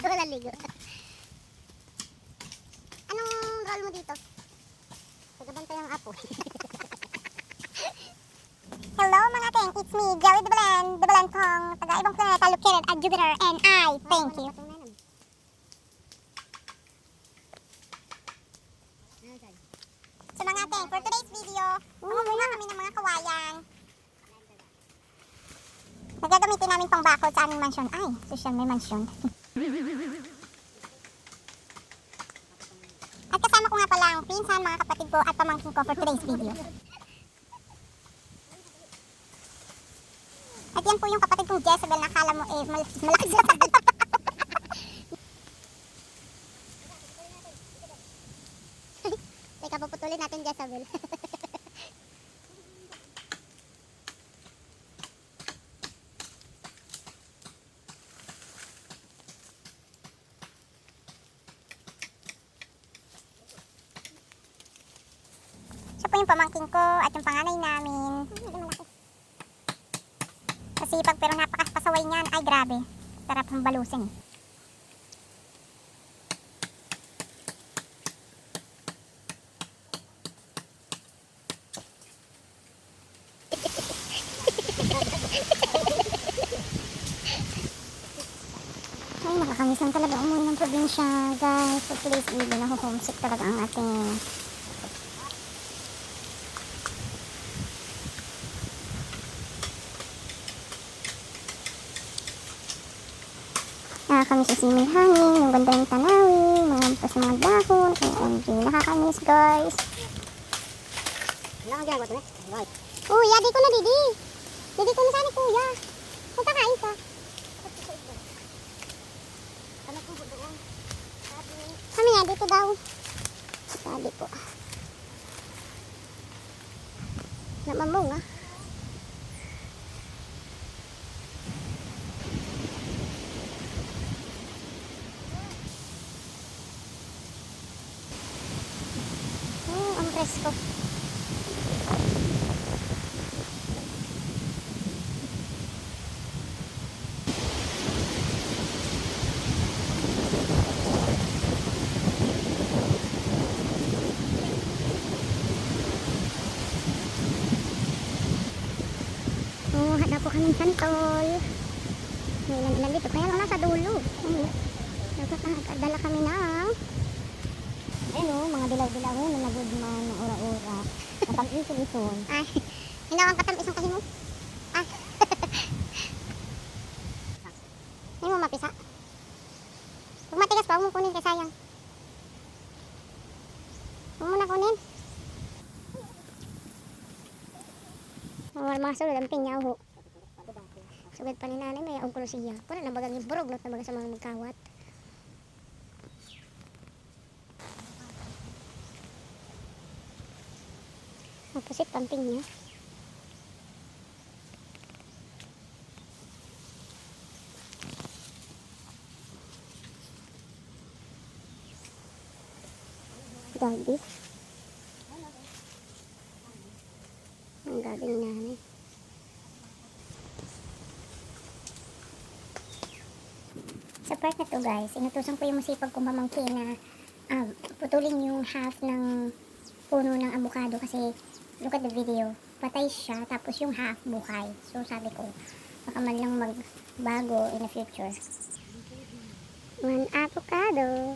Wala ligo. Anong role mo dito? Tagabantay ang apo. Hello mga ting, it's me, Jelly the Belen Kong, taga-ibang planeta located at Jupiter, and I thank you. So mga ting, for today's video, mangunguha kami ng mga kawayan. Nagagamitin namin pang bakod sa aming mansion. Ay, social may mansion. At kasama ko nga pala ang pinsan, mga kapatid ko at pamangkin ko for today's video. At yan po yung kapatid kong Jezebel na akala mo malaki sa Teka, puputulin natin Jezebel. Siya po yung pamangkin ko at yung panganay namin. Masipag pero napakapasaway niyan. Ay grabe, sarap ng balusin. Ay, nakakamiss lang talaga umuwi ng probinsya, guys. So today's video, nahuhomesick talaga ang ating nakakamiss isiming hangin, yung ganda ng tanawin, mga ampas mga dahon, OMG, nakakamiss guys. Wala kang ginagawa ito na? Kuya, di ko na didi. Didi ko na sana kuya. Magkakain ka. Kami nga, dito daw. Sabi po. Namamong ah. Ang presko. Hada po kaming santol. May ilan dito. Kaya lang nasa dulo. Nakakadala kami ng ayun o, mga dilaw-dilaw na nagudman, ura-ura. Katam-ison-ison. Ay, hindi akong katam-ison kasi mo. Ah. Hindi mo mapisa. Huwag matigas pa, huwag mo kunin kasi sayang. Huwag mo na kunin. Mga sulod ang pinyaw ho. Sugad pa ni nanay, may ang kulosiya. Pura na bagang iburog, not na baga sa mga magkawat. Mapusit pamping niya. Gabi. Ang gabi ni nanay. Sa part na to guys, inutusan ko yung masipag kong pamangkin na putulin yung half ng puno ng avocado kasi look at the video, patay siya tapos yung half buhay. So sabi ko, baka man lang magbago in the future. One avocado.